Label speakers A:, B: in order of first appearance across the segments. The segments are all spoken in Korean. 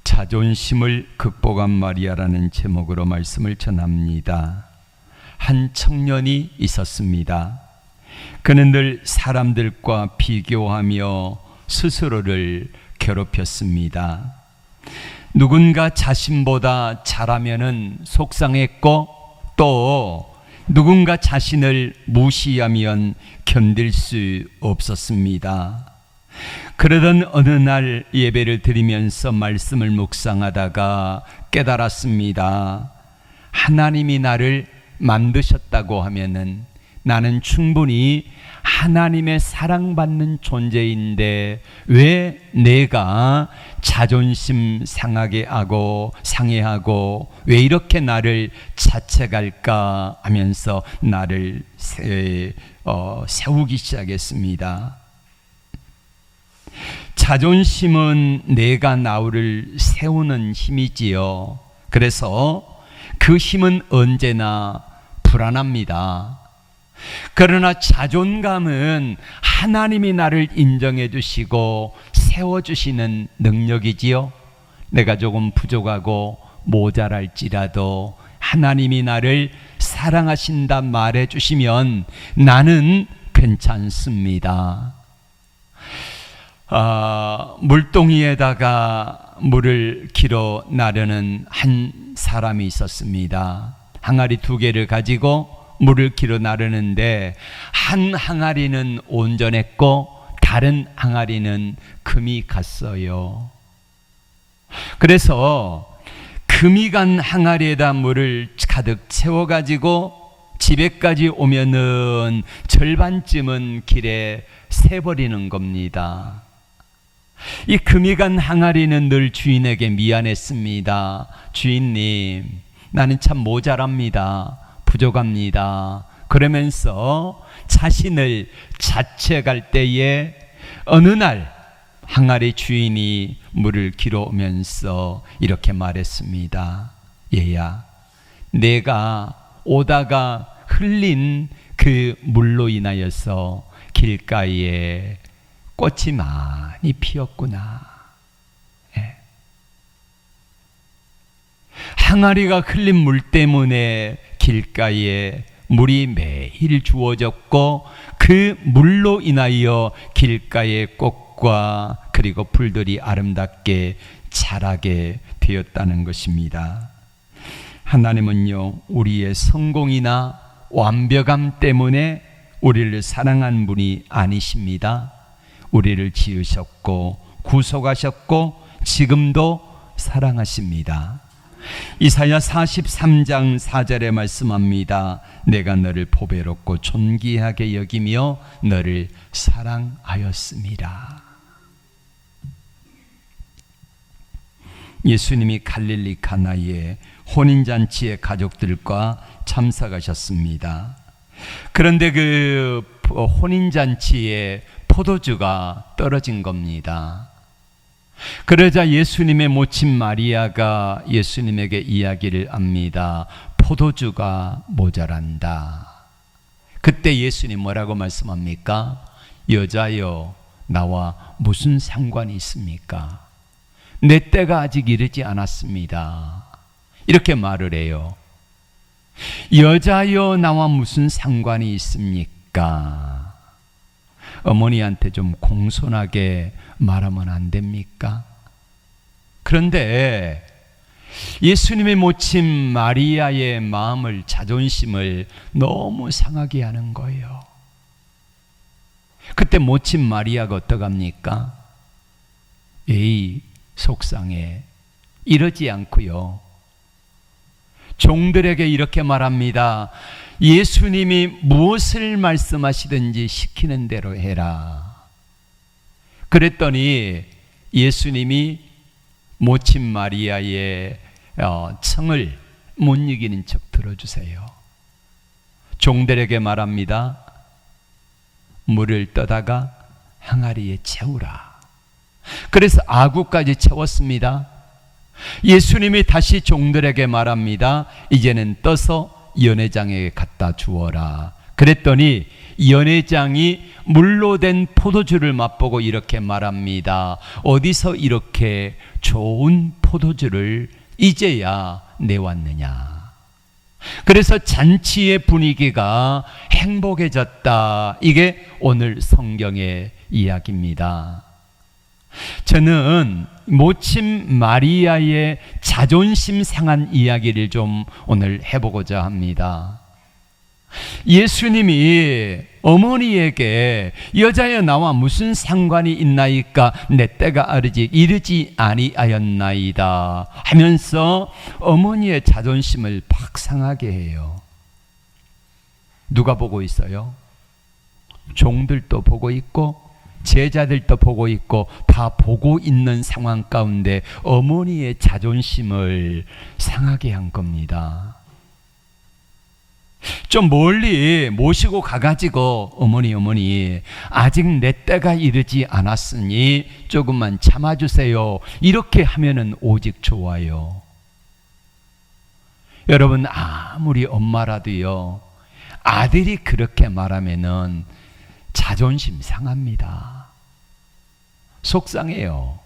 A: 자존심을 극복한 마리아라는 제목으로 말씀을 전합니다. 한 청년이 있었습니다. 그는 늘 사람들과 비교하며 스스로를 괴롭혔습니다. 누군가 자신보다 잘하면은 속상했고, 또 누군가 자신을 무시하면 견딜 수 없었습니다. 그러던 어느 날 예배를 드리면서 말씀을 묵상하다가 깨달았습니다. 하나님이 나를 만드셨다고 하면은 나는 충분히 하나님의 사랑받는 존재인데 왜 내가 자존심 상하게 하고 상해하고 왜 이렇게 나를 자책할까 하면서 나를 세우기 시작했습니다. 자존심은 내가 나를 세우는 힘이지요. 그래서 그 힘은 언제나 불안합니다. 그러나 자존감은 하나님이 나를 인정해 주시고 세워주시는 능력이지요. 내가 조금 부족하고 모자랄지라도 하나님이 나를 사랑하신다 말해 주시면 나는 괜찮습니다. 물동이에다가 물을 길어 나르는 한 사람이 있었습니다. 항아리 2개를 가지고 물을 길어 나르는데 한 항아리는 온전했고 다른 항아리는 금이 갔어요. 그래서 금이 간 항아리에다 물을 가득 채워가지고 집에까지 오면은 절반쯤은 길에 새버리는 겁니다. 이 금이 간 항아리는 늘 주인에게 미안했습니다. 주인님, 나는 참 모자랍니다. 부족합니다. 그러면서 자신을 자책할 때에 어느 날 항아리 주인이 물을 길어 오면서 이렇게 말했습니다. 얘야, 내가 오다가 흘린 그 물로 인하여서 길가에 꽃이 많이 피었구나. 예. 항아리가 흘린 물 때문에 길가에 물이 매일 주어졌고 그 물로 인하여 길가의 꽃과 그리고 풀들이 아름답게 자라게 되었다는 것입니다. 하나님은요, 우리의 성공이나 완벽함 때문에 우리를 사랑한 분이 아니십니다. 우리를 지으셨고 구속하셨고 지금도 사랑하십니다. 이사야 43장 4절에 말씀합니다. 내가 너를 보배롭고 존귀하게 여기며 너를 사랑하였습니다. 예수님이 갈릴리 가나에 혼인잔치에 가족들과 참석하셨습니다. 그런데 그 혼인잔치에 포도주가 떨어진 겁니다. 그러자 예수님의 모친 마리아가 예수님에게 이야기를 합니다. 포도주가 모자란다. 그때 예수님 뭐라고 말씀합니까? 여자여, 나와 무슨 상관이 있습니까? 내 때가 아직 이르지 않았습니다. 이렇게 말을 해요. 여자여, 나와 무슨 상관이 있습니까? 어머니한테 좀 공손하게 말하면 안 됩니까? 그런데 예수님의 모친 마리아의 마음을, 자존심을 너무 상하게 하는 거예요. 그때 모친 마리아가 어떡합니까? 에이, 속상해. 이러지 않고요, 종들에게 이렇게 말합니다. 예수님이 무엇을 말씀하시든지 시키는 대로 해라. 그랬더니 예수님이 모친 마리아의 청을 못 이기는 척 들어주세요. 종들에게 말합니다. 물을 떠다가 항아리에 채우라. 그래서 아구까지 채웠습니다. 예수님이 다시 종들에게 말합니다. 이제는 떠서 연회장에 갖다 주어라. 그랬더니 연회장이 물로 된 포도주를 맛보고 이렇게 말합니다. 어디서 이렇게 좋은 포도주를 이제야 내왔느냐. 그래서 잔치의 분위기가 행복해졌다. 이게 오늘 성경의 이야기입니다. 저는 모친 마리아의 자존심 상한 이야기를 좀 오늘 해보고자 합니다. 예수님이 어머니에게 여자여 나와 무슨 상관이 있나이까 내 때가 이르지 아니하였나이다 하면서 어머니의 자존심을 팍 상하게 해요. 누가 보고 있어요? 종들도 보고 있고 제자들도 보고 있고 다 보고 있는 상황 가운데 어머니의 자존심을 상하게 한 겁니다. 좀 멀리 모시고 가가지고 어머니 아직 내 때가 이르지 않았으니 조금만 참아주세요 이렇게 하면은 오직 좋아요. 여러분 아무리 엄마라도요 아들이 그렇게 말하면은 자존심 상합니다. 속상해요.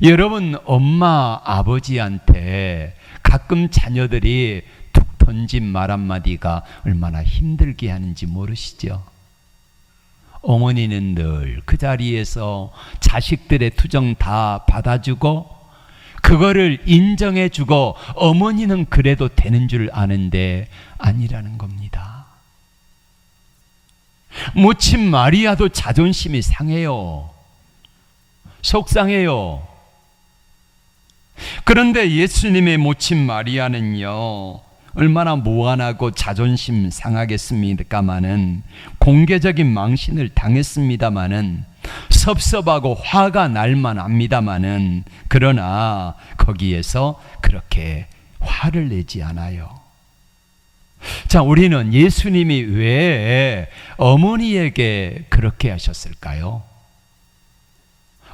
A: 여러분 엄마 아버지한테 가끔 자녀들이 툭 던진 말 한마디가 얼마나 힘들게 하는지 모르시죠? 어머니는 늘 그 자리에서 자식들의 투정 다 받아주고 그거를 인정해주고 어머니는 그래도 되는 줄 아는데 아니라는 겁니다. 모친 마리아도 자존심이 상해요. 속상해요. 그런데 예수님의 모친 마리아는요 얼마나 무안하고 자존심 상하겠습니까마는 공개적인 망신을 당했습니다마는 섭섭하고 화가 날만 합니다마는 그러나 거기에서 그렇게 화를 내지 않아요. 자, 우리는 예수님이 왜 어머니에게 그렇게 하셨을까요?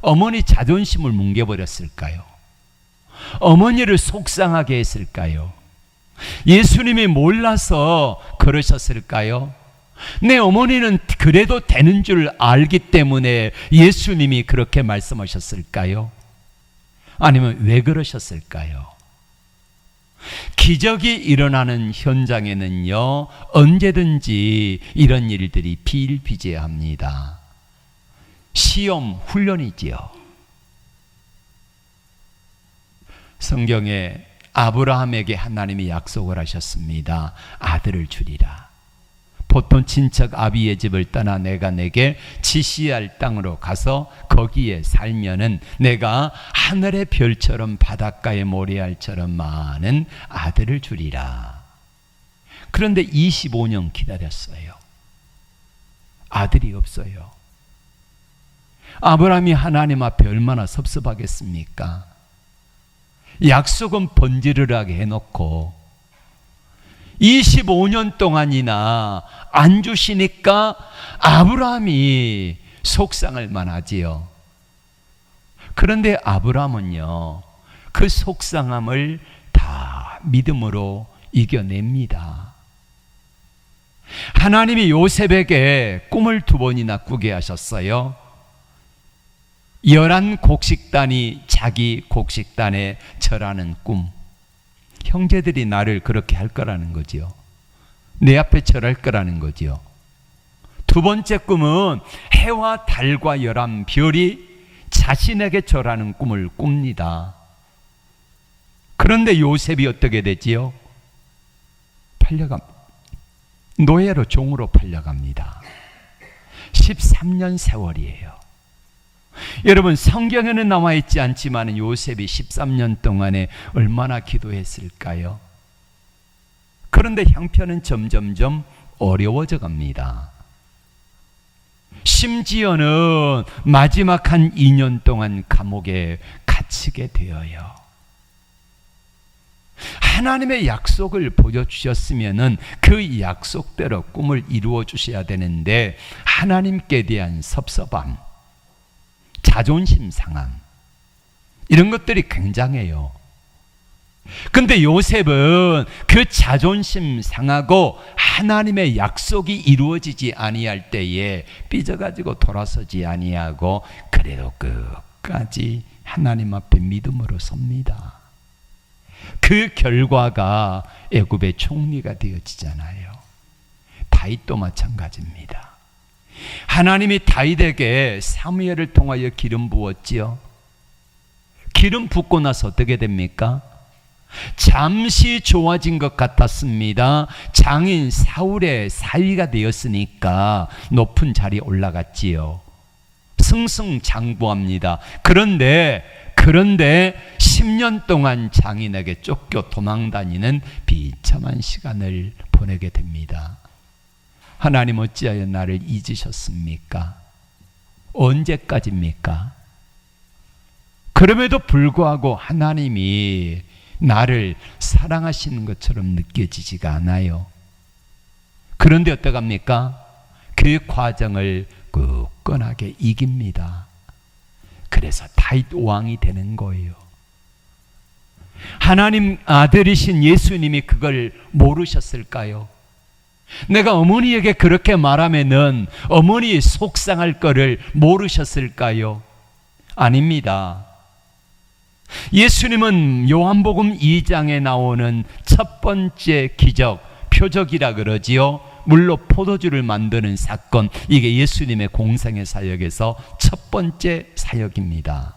A: 어머니 자존심을 뭉개버렸을까요? 어머니를 속상하게 했을까요? 예수님이 몰라서 그러셨을까요? 내 어머니는 그래도 되는 줄 알기 때문에 예수님이 그렇게 말씀하셨을까요? 아니면 왜 그러셨을까요? 기적이 일어나는 현장에는요 언제든지 이런 일들이 비일비재합니다. 시험, 훈련이지요. 성경에 아브라함에게 하나님이 약속을 하셨습니다. 아들을 주리라. 보통 친척 아비의 집을 떠나 내가 내게 지시할 땅으로 가서 거기에 살면은 내가 하늘의 별처럼 바닷가의 모래알처럼 많은 아들을 주리라. 그런데 25년 기다렸어요. 아들이 없어요. 아브라함이 하나님 앞에 얼마나 섭섭하겠습니까? 약속은 번지르르하게 해놓고 25년 동안이나 안 주시니까 아브라함이 속상할 만하지요. 그런데 아브라함은요 그 속상함을 다 믿음으로 이겨냅니다. 하나님이 요셉에게 꿈을 2번이나 꾸게 하셨어요. 11곡식단이 자기 곡식단에 절하는 꿈. 형제들이 나를 그렇게 할 거라는 거지요. 내 앞에 절할 거라는 거지요. 2번째 꿈은 해와 달과 11별이 자신에게 절하는 꿈을 꿉니다. 그런데 요셉이 어떻게 되지요? 노예로 종으로 팔려갑니다. 13년 세월이에요. 여러분 성경에는 나와 있지 않지만 요셉이 13년 동안에 얼마나 기도했을까요? 그런데 형편은 점점점 어려워져 갑니다. 심지어는 마지막 한 2년 동안 감옥에 갇히게 되어요. 하나님의 약속을 보여주셨으면 그 약속대로 꿈을 이루어 주셔야 되는데 하나님께 대한 섭섭함, 자존심 상함 이런 것들이 굉장해요. 근데 요셉은 그 자존심 상하고 하나님의 약속이 이루어지지 아니할 때에 삐져가지고 돌아서지 아니하고 그래도 끝까지 하나님 앞에 믿음으로 섭니다. 그 결과가 애굽의 총리가 되어지잖아요. 다윗도 마찬가지입니다. 하나님이 다윗에게 사무엘을 통하여 기름 부었지요. 기름 붓고 나서 어떻게 됩니까? 잠시 좋아진 것 같았습니다. 장인 사울의 사위가 되었으니까 높은 자리에 올라갔지요. 승승장구합니다. 그런데 10년 동안 장인에게 쫓겨 도망다니는 비참한 시간을 보내게 됩니다. 하나님 어찌하여 나를 잊으셨습니까? 언제까지입니까? 그럼에도 불구하고 하나님이 나를 사랑하시는 것처럼 느껴지지가 않아요. 그런데 어떡합니까? 그 과정을 굳건하게 이깁니다. 그래서 다윗 왕이 되는 거예요. 하나님 아들이신 예수님이 그걸 모르셨을까요? 내가 어머니에게 그렇게 말하면은 어머니 속상할 거를 모르셨을까요? 아닙니다. 예수님은 요한복음 2장에 나오는 첫 번째 기적, 표적이라 그러지요. 물로 포도주를 만드는 사건, 이게 예수님의 공생의 사역에서 첫 번째 사역입니다.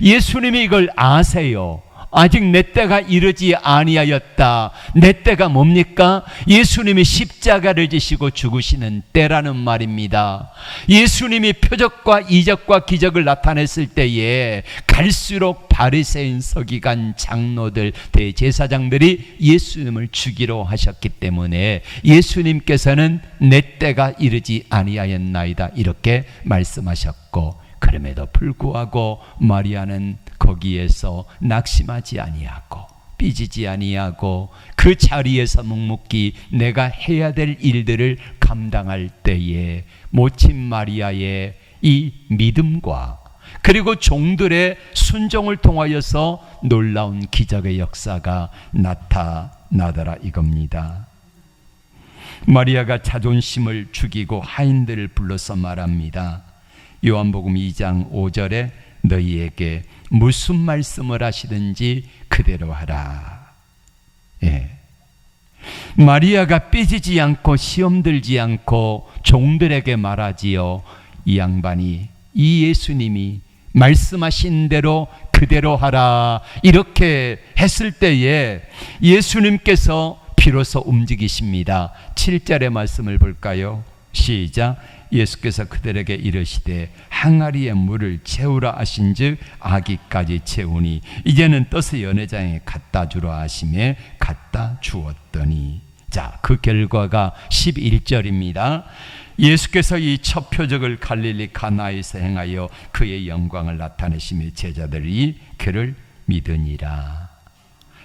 A: 예수님이 이걸 아세요. 아직 내 때가 이르지 아니하였다. 내 때가 뭡니까? 예수님이 십자가를 지시고 죽으시는 때라는 말입니다. 예수님이 표적과 이적과 기적을 나타냈을 때에 갈수록 바리새인, 서기관, 장로들, 대제사장들이 예수님을 죽이려 하셨기 때문에 예수님께서는 내 때가 이르지 아니하였나이다 이렇게 말씀하셨고, 그럼에도 불구하고 마리아는 거기에서 낙심하지 아니하고 삐지지 아니하고 그 자리에서 묵묵히 내가 해야 될 일들을 감당할 때에 모친 마리아의 이 믿음과 그리고 종들의 순종을 통하여서 놀라운 기적의 역사가 나타나더라 이겁니다. 마리아가 자존심을 죽이고 하인들을 불러서 말합니다. 요한복음 2장 5절에 너희에게 무슨 말씀을 하시든지 그대로 하라. 예. 마리아가 삐지지 않고 시험 들지 않고 종들에게 말하지요. 이 양반이, 이 예수님이 말씀하신 대로 그대로 하라 이렇게 했을 때에 예수님께서 비로소 움직이십니다. 7절의 말씀을 볼까요? 시작. 예수께서 그들에게 이르시되 항아리에 물을 채우라 하신즉 아기까지 채우니 이제는 떠서 연회장에 갖다 주라 하시매 갖다 주었더니, 자, 그 결과가 11절입니다. 예수께서 이 첫 표적을 갈릴리 가나에서 행하여 그의 영광을 나타내시며 제자들이 그를 믿으니라.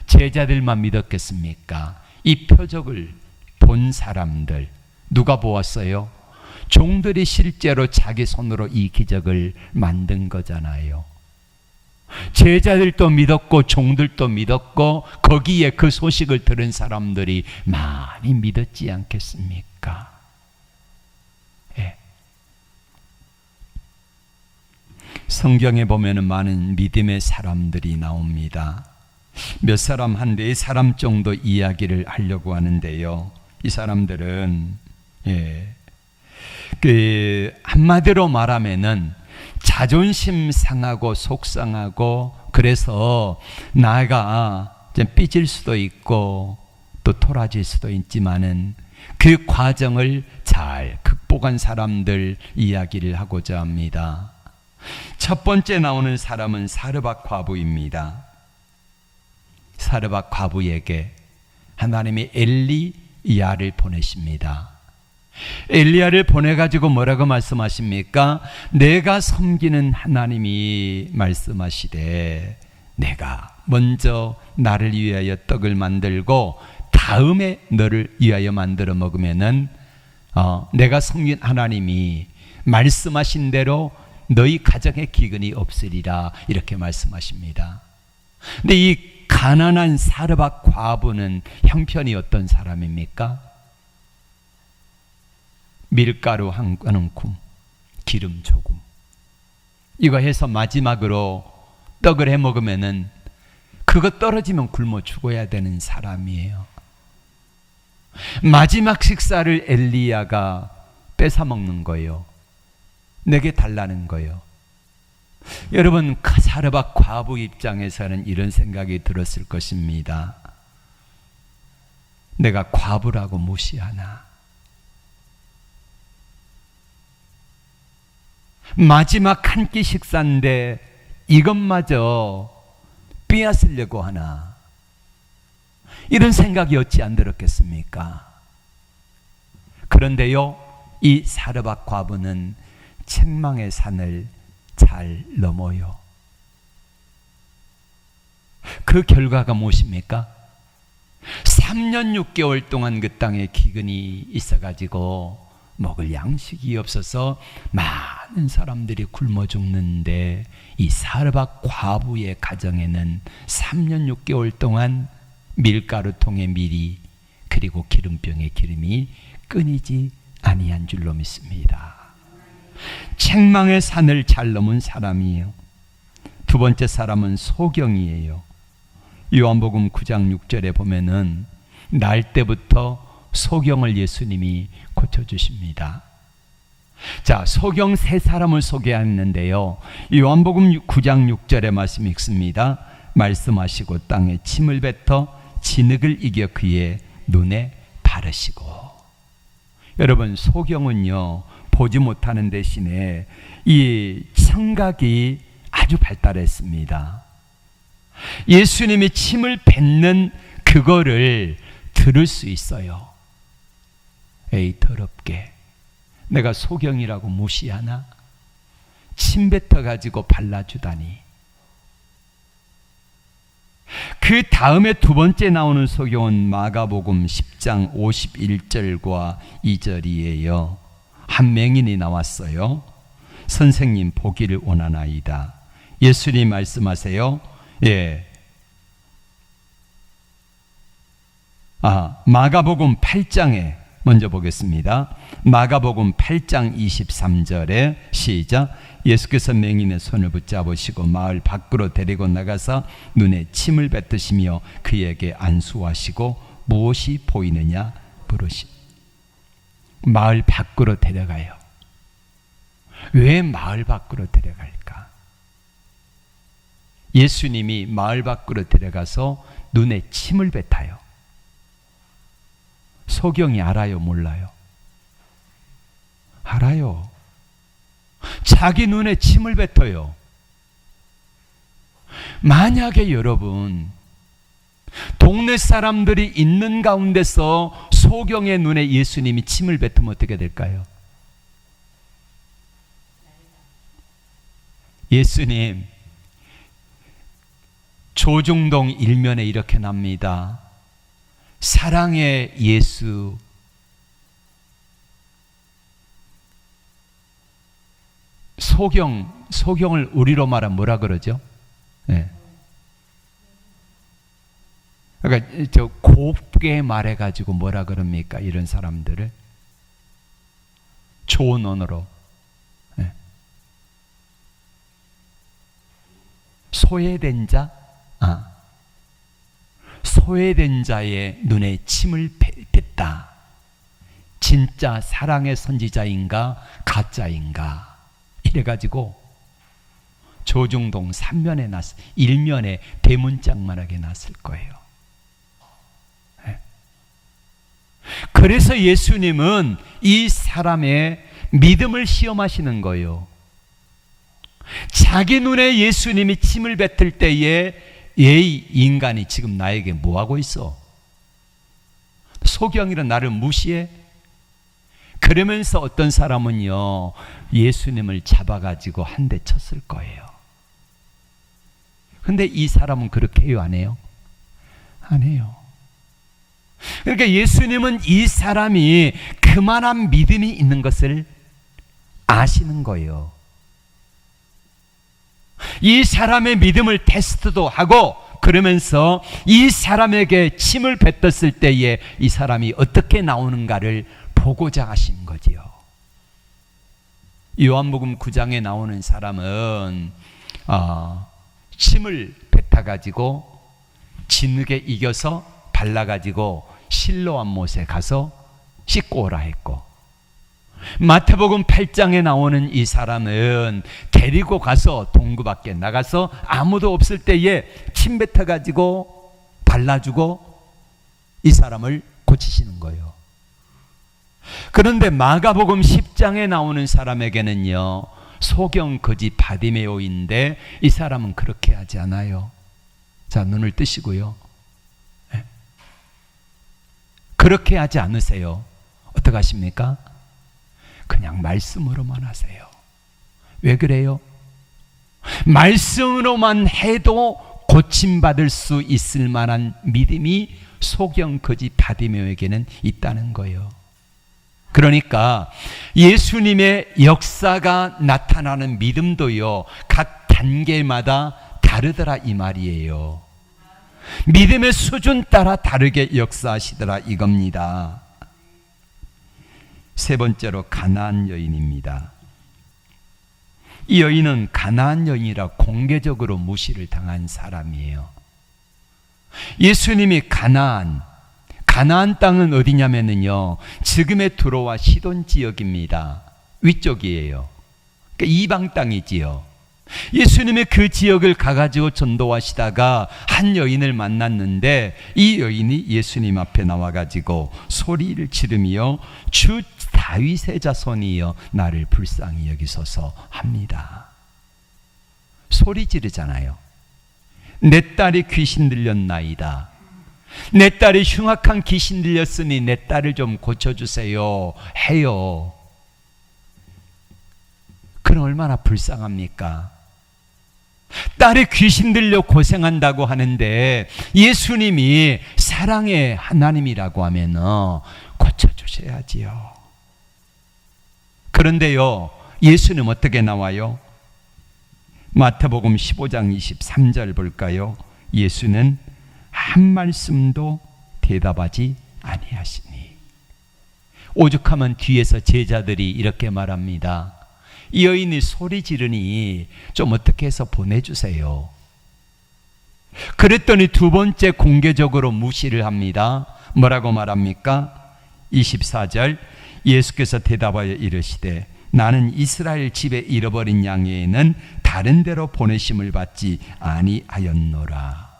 A: 제자들만 믿었겠습니까? 이 표적을 본 사람들 누가 보았어요? 종들이 실제로 자기 손으로 이 기적을 만든 거잖아요. 제자들도 믿었고 종들도 믿었고 거기에 그 소식을 들은 사람들이 많이 믿었지 않겠습니까? 예. 성경에 보면 많은 믿음의 사람들이 나옵니다. 몇 사람, 한 4사람 정도 이야기를 하려고 하는데요. 이 사람들은 한마디로 말하면은 자존심 상하고 속상하고 그래서 나가 삐질 수도 있고 또 토라질 수도 있지만은 그 과정을 잘 극복한 사람들 이야기를 하고자 합니다. 첫 번째 나오는 사람은 사르밧 과부입니다. 사르밧 과부에게 하나님이 엘리야를 보내십니다. 엘리야를 보내가지고 뭐라고 말씀하십니까? 내가 섬기는 하나님이 말씀하시되 내가 먼저 나를 위하여 떡을 만들고 다음에 너를 위하여 만들어 먹으면은 내가 섬긴 하나님이 말씀하신 대로 너희 가정에 기근이 없으리라 이렇게 말씀하십니다. 근데 이 가난한 사르밧 과부는 형편이 어떤 사람입니까? 밀가루 한 움큼, 기름 조금, 이거 해서 마지막으로 떡을 해 먹으면은 그거 떨어지면 굶어 죽어야 되는 사람이에요. 마지막 식사를 엘리야가 뺏어 먹는 거예요. 내게 달라는 거예요. 여러분, 사르밧 과부 입장에서는 이런 생각이 들었을 것입니다. 내가 과부라고 무시하나? 마지막 한 끼 식사인데 이것마저 빼앗으려고 하나? 이런 생각이 어찌 안 들었겠습니까? 그런데요, 이 사르밧 과부는 책망의 산을 잘 넘어요. 그 결과가 무엇입니까? 3년 6개월 동안 그 땅에 기근이 있어가지고 먹을 양식이 없어서 많은 사람들이 굶어 죽는데, 이 사르밧 과부의 가정에는 3년 6개월 동안 밀가루통의 밀이 그리고 기름병의 기름이 끊이지 아니한 줄로 믿습니다. 책망의 산을 잘 넘은 사람이에요. 두 번째 사람은 소경이에요. 요한복음 9장 6절에 보면은 날 때부터 소경을 예수님이 고쳐주십니다. 자, 소경 세 사람을 소개했는데요, 요한복음 9장 6절의 말씀 읽습니다. 말씀하시고 땅에 침을 뱉어 진흙을 이겨 그의 눈에 바르시고. 여러분, 소경은요, 보지 못하는 대신에 이 청각이 아주 발달했습니다. 예수님이 침을 뱉는 그거를 들을 수 있어요. 에이, 더럽게 내가 소경이라고 무시하나? 침 뱉어가지고 발라주다니. 그 다음에 두 번째 나오는 소경은 마가복음 10장 51절과 2절이에요. 한 맹인이 나왔어요. 선생님, 보기를 원하나이다. 예수님 말씀하세요. 마가복음 8장에 먼저 보겠습니다. 마가복음 8장 23절에 시작. 예수께서 맹인의 손을 붙잡으시고 마을 밖으로 데리고 나가서 눈에 침을 뱉으시며 그에게 안수하시고 무엇이 보이느냐 물으시. 마을 밖으로 데려가요. 왜 마을 밖으로 데려갈까? 예수님이 마을 밖으로 데려가서 눈에 침을 뱉어요. 소경이 알아요, 몰라요? 알아요. 자기 눈에 침을 뱉어요. 만약에 여러분, 동네 사람들이 있는 가운데서 소경의 눈에 예수님이 침을 뱉으면 어떻게 될까요? 예수님, 조중동 일면에 이렇게 납니다. 사랑의 예수. 소경을 우리로 말하면 뭐라 그러죠? 네. 그러니까 저 곱게 말해가지고 뭐라 그럽니까? 이런 사람들을 좋은 언어로. 네. 소외된 자? 소외된 자의 눈에 침을 뱉다. 진짜 사랑의 선지자인가 가짜인가 이래가지고 조중동 3면에 났을, 1면에 대문짝만하게 났을 거예요. 네. 그래서 예수님은 이 사람의 믿음을 시험하시는 거예요. 자기 눈에 예수님이 침을 뱉을 때에 이 인간이 지금 나에게 뭐하고 있어? 소경이라 나를 무시해? 그러면서 어떤 사람은요, 예수님을 잡아가지고 한 대 쳤을 거예요. 근데 이 사람은 그렇게 해요, 안 해요? 안 해요. 그러니까 예수님은 이 사람이 그만한 믿음이 있는 것을 아시는 거예요. 이 사람의 믿음을 테스트도 하고 그러면서 이 사람에게 침을 뱉었을 때에 이 사람이 어떻게 나오는가를 보고자 하신 거지요. 요한복음 9장에 나오는 사람은 침을 뱉어가지고 진흙에 이겨서 발라가지고 실로암 못에 가서 씻고 오라 했고, 마태복음 8장에 나오는 이 사람은 데리고 가서 동구 밖에 나가서 아무도 없을 때에 침 뱉어가지고 발라주고 이 사람을 고치시는 거예요. 그런데 마가복음 10장에 나오는 사람에게는요, 소경 거지 바디메오인데 이 사람은 그렇게 하지 않아요. 자, 눈을 뜨시고요. 네. 그렇게 하지 않으세요. 어떻게 하십니까? 그냥 말씀으로만 하세요. 왜 그래요? 말씀으로만 해도 고침받을 수 있을 만한 믿음이 소경 거지 바디메오에게는 있다는 거예요. 그러니까 예수님의 역사가 나타나는 믿음도요, 각 단계마다 다르더라 이 말이에요. 믿음의 수준 따라 다르게 역사하시더라 이겁니다. 세 번째로 가나안 여인입니다. 이 여인은 가나안 여인이라 공개적으로 무시를 당한 사람이에요. 예수님이 가나안 땅은 어디냐면요, 지금의 두로와 시돈 지역입니다. 위쪽이에요. 그러니까 이방 땅이지요. 예수님이 그 지역을 가가지고 전도하시다가 한 여인을 만났는데 이 여인이 예수님 앞에 나와가지고 소리를 지르며 주 다윗의 자손이여 나를 불쌍히 여기소서 합니다. 소리 지르잖아요. 내 딸이 귀신 들렸나이다. 내 딸이 흉악한 귀신 들렸으니 내 딸을 좀 고쳐주세요 해요. 그럼 얼마나 불쌍합니까? 딸이 귀신 들려 고생한다고 하는데 예수님이 사랑의 하나님이라고 하면 고쳐주셔야지요. 그런데요, 예수님 어떻게 나와요? 마태복음 15장 23절 볼까요? 예수는 한 말씀도 대답하지 아니하시니. 오죽하면 뒤에서 제자들이 이렇게 말합니다. 이 여인이 소리 지르니 좀 어떻게 해서 보내주세요. 그랬더니 두 번째 공개적으로 무시를 합니다. 뭐라고 말합니까? 24절 예수께서 대답하여 이르시되 나는 이스라엘 집에 잃어버린 양에는 다른 데로 보내심을 받지 아니하였노라.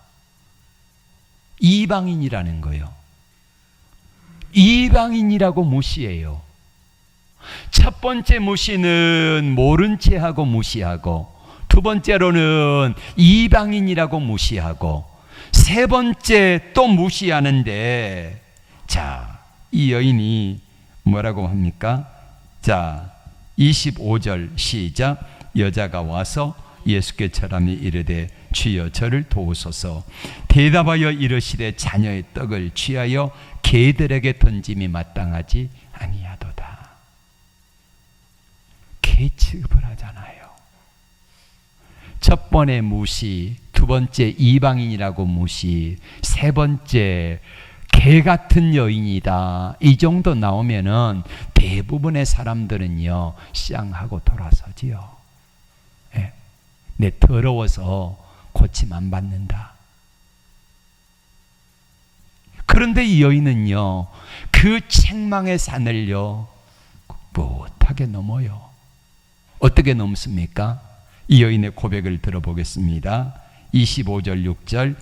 A: 이방인이라는 거예요. 이방인이라고 무시해요. 첫 번째 무시는 모른 채 하고 무시하고, 두 번째로는 이방인이라고 무시하고, 세 번째 또 무시하는데, 자, 이 여인이 뭐라고 합니까? 자, 25절 시작. 여자가 와서 예수께 절하며 이르되 주여 저를 도우소서. 대답하여 이르시되 자녀의 떡을 취하여 개들에게 던짐이 마땅하지 아니하도다. 개 취급을 하잖아요. 첫 번째 무시, 두 번째 이방인이라고 무시, 세 번째 개 같은 여인이다. 이 정도 나오면은 대부분의 사람들은요 쌍하고 돌아서지요. 예. 내 더러워서 고침 안 받는다. 그런데 이 여인은요 그 책망의 산을요 못하게 넘어요. 어떻게 넘습니까? 이 여인의 고백을 들어보겠습니다. 25절 6절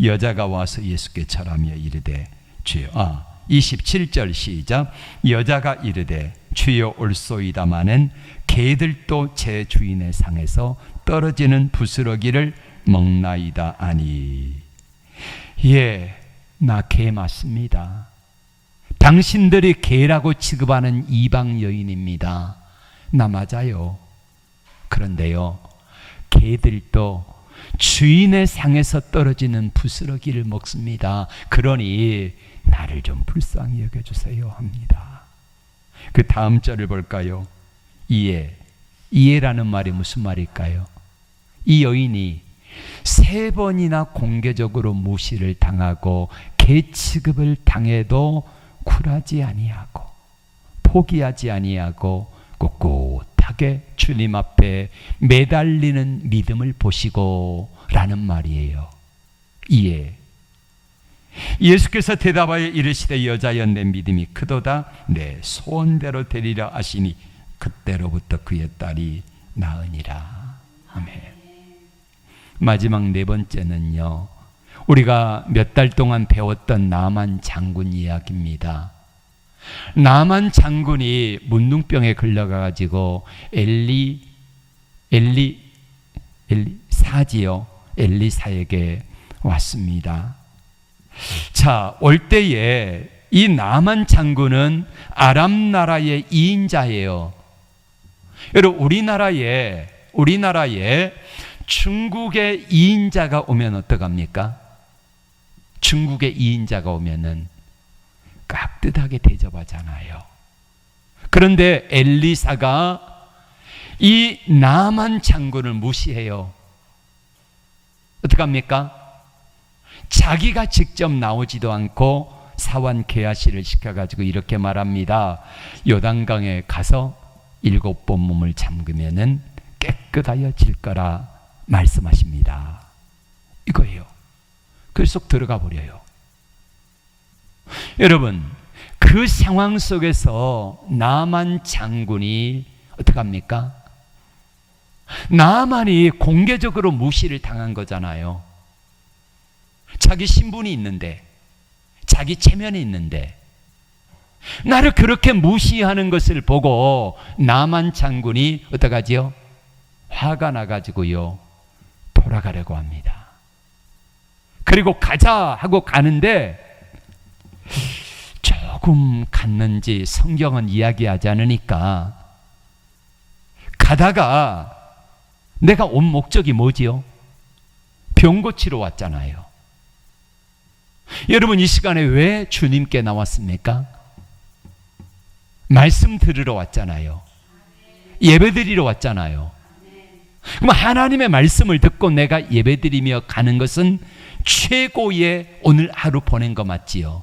A: 여자가 와서 예수께 절하며 이르되 주여 27절 시작. 여자가 이르되 주여 올소이다마는 개들도 제 주인의 상에서 떨어지는 부스러기를 먹나이다 아니. 예, 나 개 맞습니다. 당신들이 개라고 취급하는 이방 여인입니다. 나 맞아요. 그런데요, 개들도 주인의 상에서 떨어지는 부스러기를 먹습니다. 그러니 나를 좀 불쌍히 여겨주세요 합니다. 그 다음 절을 볼까요? 이해라는 말이 무슨 말일까요? 이 여인이 3번이나 공개적으로 무시를 당하고 계취급을 당해도 굴하지 아니하고 포기하지 아니하고 꿋꿋하게 주님 앞에 매달리는 믿음을 보시고 라는 말이에요. 이에 예수께서 대답하여 이르시되 여자여 내 믿음이 크도다 내 소원대로 되리라 하시니 그때로부터 그의 딸이 나으니라. 아멘. 마지막 4번째는요, 우리가 몇 달 동안 배웠던 나만 장군 이야기입니다. 나만 장군이 문둥병에 걸려가지고 엘리사에게 왔습니다. 자, 올 때에 이 나만 장군은 아람 나라의 2인자예요. 여러분, 우리나라에 중국의 2인자가 오면 어떡합니까? 중국의 2인자가 오면은 깍듯하게 대접하잖아요. 그런데 엘리사가 이 나만 장군을 무시해요. 어떡합니까? 자기가 직접 나오지도 않고 사환 게하시를 시켜가지고 이렇게 말합니다. 요단강에 가서 7번 몸을 잠그면은 깨끗하여질 거라 말씀하십니다. 이거예요. 그 속 들어가 버려요. 여러분, 그 상황 속에서 나만 장군이 어떡합니까? 나만이 공개적으로 무시를 당한 거잖아요. 자기 신분이 있는데, 자기 체면이 있는데, 나를 그렇게 무시하는 것을 보고 나만 장군이 어떡하지요? 화가 나가지고요, 돌아가려고 합니다. 그리고 가자 하고 가는데 조금 갔는지 성경은 이야기하지 않으니까 가다가 내가 온 목적이 뭐지요? 병 고치러 왔잖아요. 여러분, 이 시간에 왜 주님께 나왔습니까? 말씀 들으러 왔잖아요. 예배드리러 왔잖아요. 그럼 하나님의 말씀을 듣고 내가 예배드리며 가는 것은 최고의 오늘 하루 보낸 거 맞지요?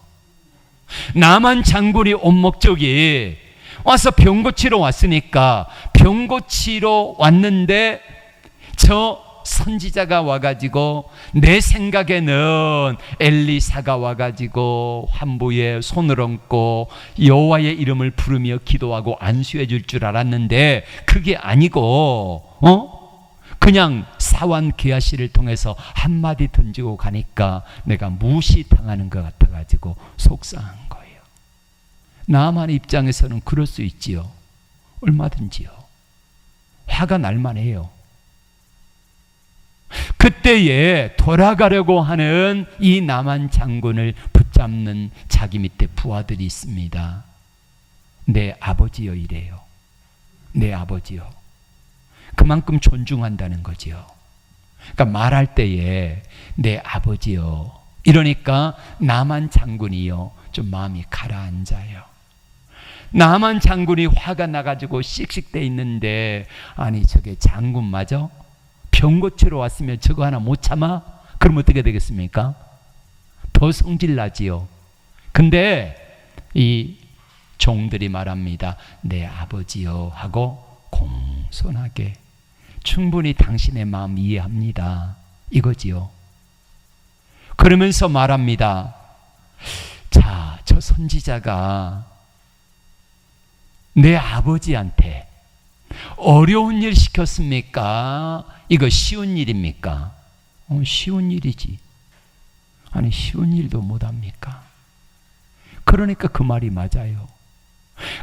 A: 나만 장군이 온 목적이 와서 병 고치러 왔으니까 병 고치러 왔는데 저 선지자가 와가지고 내 생각에는 엘리사가 와가지고 환부에 손을 얹고 여호와의 이름을 부르며 기도하고 안수해 줄 줄 알았는데 그게 아니고 그냥 사환 게하시를 통해서 한마디 던지고 가니까 내가 무시당하는 것 같아가지고 속상한 거예요. 나만 입장에서는 그럴 수 있지요. 얼마든지요. 화가 날 만해요. 그때에 돌아가려고 하는 이 나만 장군을 붙잡는 자기 밑에 부하들이 있습니다. 내 아버지여 이래요. 내 아버지요. 그만큼 존중한다는 거지요. 그러니까 말할 때에 내 아버지요 이러니까 나만 장군이요 좀 마음이 가라앉아요. 나만 장군이 화가 나가지고 씩씩대 있는데 아니 저게 장군마저 병 고치러 왔으면 저거 하나 못 참아? 그럼 어떻게 되겠습니까? 더 성질나지요. 근데 이 종들이 말합니다. 내 아버지요 하고 공손하게 충분히 당신의 마음 이해합니다. 이거지요. 그러면서 말합니다. 자, 저 선지자가 내 아버지한테 어려운 일 시켰습니까? 이거 쉬운 일입니까? 쉬운 일이지. 아니 쉬운 일도 못합니까? 그러니까 그 말이 맞아요.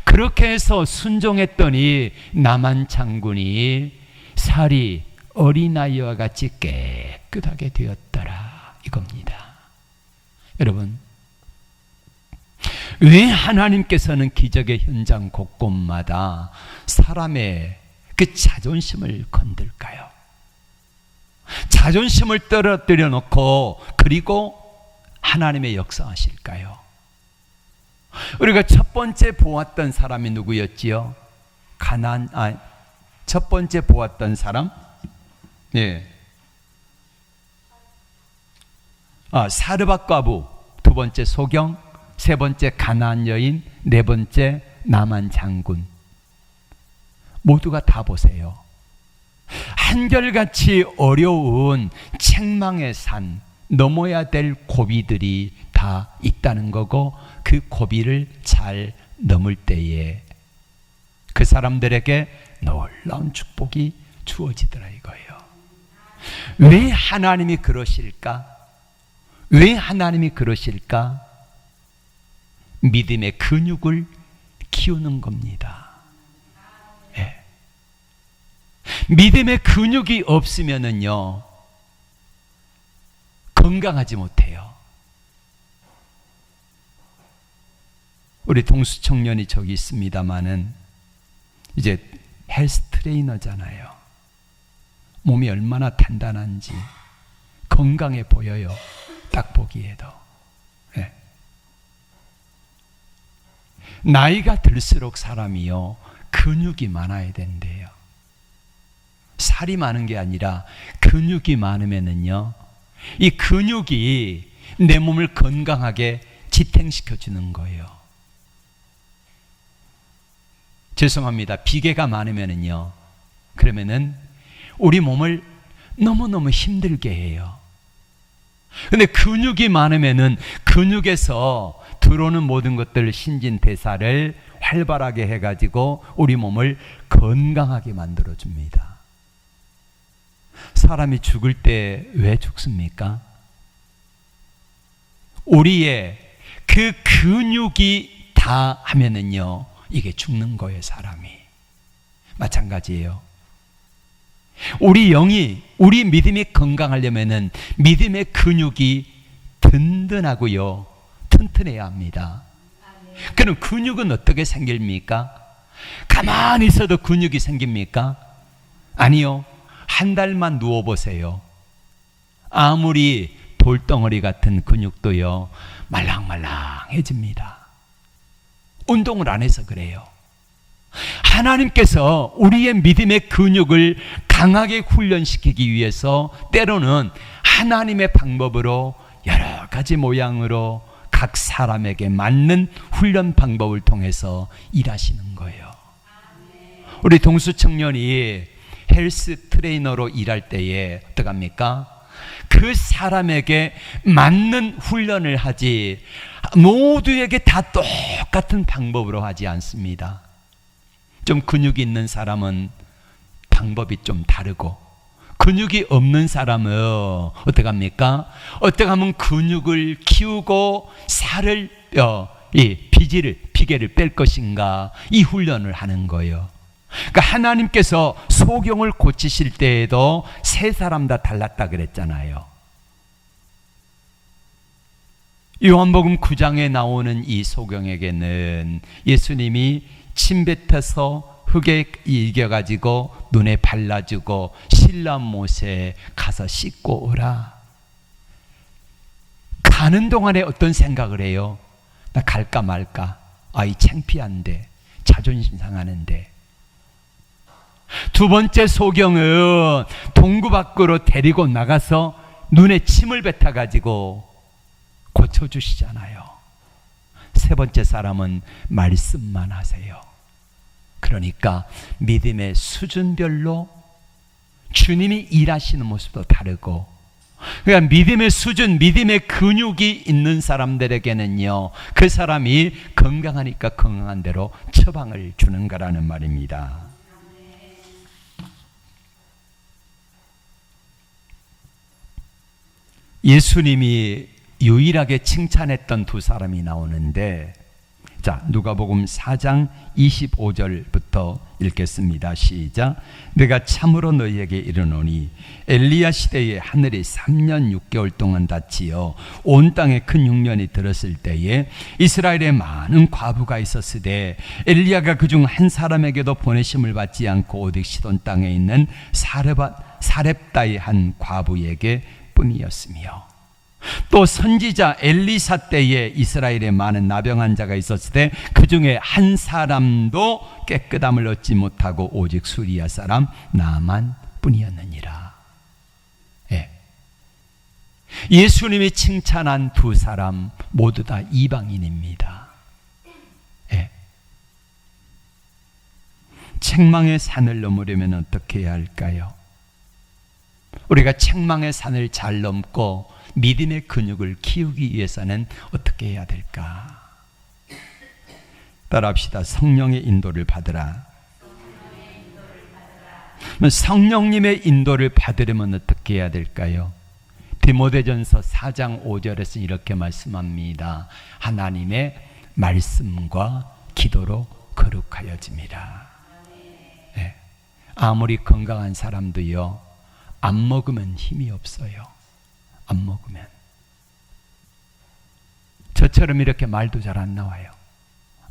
A: 그렇게 해서 순종했더니 나만 장군이 살이 어린아이와 같이 깨끗하게 되었더라 이겁니다. 여러분, 왜 하나님께서는 기적의 현장 곳곳마다 사람의 그 자존심을 건들까요? 자존심을 떨어뜨려 놓고 그리고 하나님의 역사하실까요? 우리가 첫 번째 보았던 사람이 누구였지요? 첫 번째 보았던 사람? 예. 사르밧 과부, 두 번째 소경, 세 번째 가나안 여인, 네 번째 나만 장군. 모두가 다 보세요. 한결같이 어려운 책망의 산, 넘어야 될 고비들이 다 있다는 거고, 그 고비를 잘 넘을 때에 그 사람들에게 놀라운 축복이 주어지더라 이거예요. 왜 하나님이 그러실까? 왜 하나님이 그러실까? 믿음의 근육을 키우는 겁니다. 예. 믿음의 근육이 없으면은요, 건강하지 못해요. 우리 동수 청년이 저기 있습니다마는 이제 헬스 트레이너잖아요. 몸이 얼마나 단단한지 건강해 보여요. 딱 보기에도. 네. 나이가 들수록 사람이요, 근육이 많아야 된대요. 살이 많은 게 아니라 근육이 많으면은요, 이 근육이 내 몸을 건강하게 지탱시켜 주는 거예요. 죄송합니다. 비계가 많으면은요, 그러면은 우리 몸을 너무너무 힘들게 해요. 근데 근육이 많으면은 근육에서 들어오는 모든 것들, 신진대사를 활발하게 해가지고 우리 몸을 건강하게 만들어줍니다. 사람이 죽을 때 왜 죽습니까? 우리의 그 근육이 다 하면은요, 이게 죽는 거예요. 사람이 마찬가지예요. 우리 영이, 우리 믿음이 건강하려면은 믿음의 근육이 든든하고요, 튼튼해야 합니다. 그럼 근육은 어떻게 생깁니까? 가만히 있어도 근육이 생깁니까? 아니요. 한 달만 누워보세요. 아무리 돌덩어리 같은 근육도요, 말랑말랑해집니다. 운동을 안 해서 그래요. 하나님께서 우리의 믿음의 근육을 강하게 훈련시키기 위해서 때로는 하나님의 방법으로 여러 가지 모양으로 각 사람에게 맞는 훈련 방법을 통해서 일하시는 거예요. 우리 동수 청년이 헬스 트레이너로 일할 때에 어떡합니까? 그 사람에게 맞는 훈련을 하지 모두에게 다 똑같은 방법으로 하지 않습니다. 좀 근육이 있는 사람은 방법이 좀 다르고, 근육이 없는 사람은 어떡합니까? 어떻게 하면 근육을 키우고 살을 비계를 뺄 것인가, 이 훈련을 하는 거예요. 그러니까 하나님께서 소경을 고치실 때에도 세 사람 다 달랐다 그랬잖아요. 요한복음 9장에 나오는 이 소경에게는 예수님이 침 뱉어서 흙에 이겨가지고 눈에 발라주고 신라 못에 가서 씻고 오라. 가는 동안에 어떤 생각을 해요? 나 갈까 말까? 이 창피한데, 자존심 상하는데. 두 번째 소경은 동구 밖으로 데리고 나가서 눈에 침을 뱉어가지고 고쳐주시잖아요. 세 번째 사람은 말씀만 하세요. 그러니까 믿음의 수준별로 주님이 일하시는 모습도 다르고, 그러니까 믿음의 수준, 믿음의 근육이 있는 사람들에게는요, 그 사람이 건강하니까 건강한 대로 처방을 주는 거라는 말입니다. 예수님이 유일하게 칭찬했던 두 사람이 나오는데, 자, 누가복음 4장 25절부터 읽겠습니다. 시작. 내가 참으로 너희에게 이르노니 엘리야 시대에 하늘이 3년 6개월 동안 닫히어 온 땅에 큰 흉년이 들었을 때에 이스라엘에 많은 과부가 있었으되 엘리야가 그중 한 사람에게도 보내심을 받지 않고 오직 시돈 땅에 있는 사렙다의 한 과부에게 뿐이었으며, 또 선지자 엘리사 때에 이스라엘에 많은 나병한 자가 있었을 때 그 중에 한 사람도 깨끗함을 얻지 못하고 오직 수리아 사람 나만 뿐이었느니라. 예. 예수님이 칭찬한 두 사람 모두 다 이방인입니다. 예. 책망의 산을 넘으려면 어떻게 해야 할까요? 우리가 책망의 산을 잘 넘고 믿음의 근육을 키우기 위해서는 어떻게 해야 될까? 따라합시다. 성령의 인도를 받으라. 성령님의 인도를 받으려면 어떻게 해야 될까요? 디모데전서 4장 5절에서 이렇게 말씀합니다. 하나님의 말씀과 기도로 거룩하여짐이라. 네. 아무리 건강한 사람도요, 안 먹으면 힘이 없어요. 안 먹으면. 저처럼 이렇게 말도 잘 안 나와요.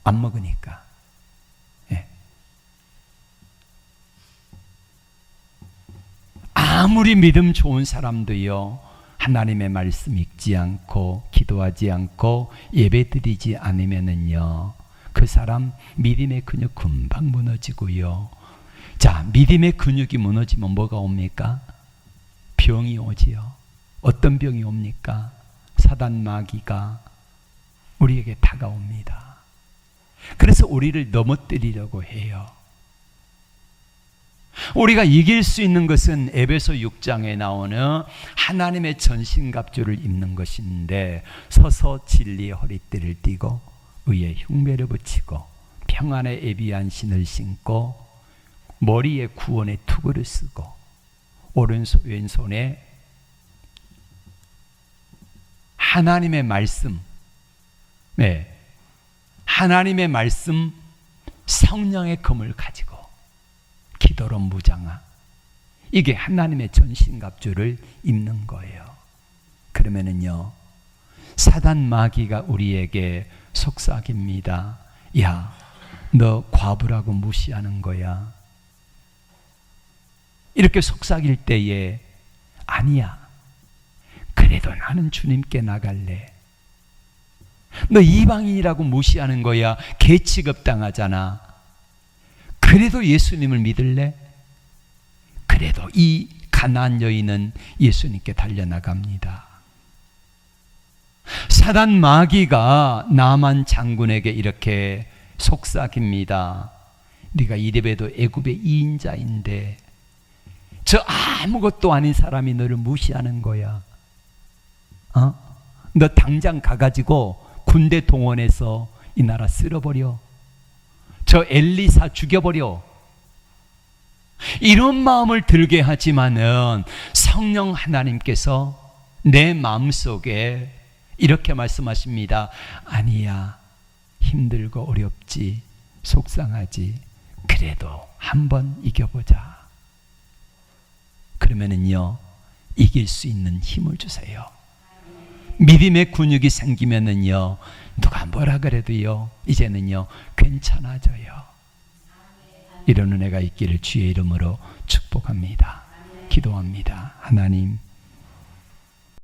A: 안 먹으니까. 네. 아무리 믿음 좋은 사람도요, 하나님의 말씀 읽지 않고 기도하지 않고 예배 드리지 않으면은요, 그 사람 믿음의 근육 금방 무너지고요. 자, 믿음의 근육이 무너지면 뭐가 옵니까? 병이 오지요. 어떤 병이 옵니까? 사단 마귀가 우리에게 다가옵니다. 그래서 우리를 넘어뜨리려고 해요. 우리가 이길 수 있는 것은 에베소 6장에 나오는 하나님의 전신갑주를 입는 것인데, 서서 진리의 허리띠를 띠고 의의 흉배를 붙이고 평안의 예비한 신을 신고 머리에 구원의 투구를 쓰고 오른손 왼손에 하나님의 말씀, 네, 하나님의 말씀 성령의 검을 가지고 기도로 무장하. 이게 하나님의 전신갑주를 입는 거예요. 그러면은요, 사단 마귀가 우리에게 속삭입니다. 야, 너 과부라고 무시하는 거야. 이렇게 속삭일 때에 아니야, 그래도 나는 주님께 나갈래. 너 이방인이라고 무시하는 거야. 개 취급당하잖아. 그래도 예수님을 믿을래? 그래도 이 가나안 여인은 예수님께 달려나갑니다. 사단 마귀가 나만 장군에게 이렇게 속삭입니다. 네가 이래봬도 애굽의 2인자인데 저 아무것도 아닌 사람이 너를 무시하는 거야. 너 당장 가가지고 군대 동원해서 이 나라 쓸어버려. 저 엘리사 죽여버려. 이런 마음을 들게 하지만은 성령 하나님께서 내 마음속에 이렇게 말씀하십니다. 아니야, 힘들고 어렵지, 속상하지, 그래도 한번 이겨보자. 그러면은요, 이길 수 있는 힘을 주세요. 믿음의 근육이 생기면은요, 누가 뭐라 그래도요, 이제는요 괜찮아져요. 이런 은혜가 있기를 주의 이름으로 축복합니다. 기도합니다. 하나님,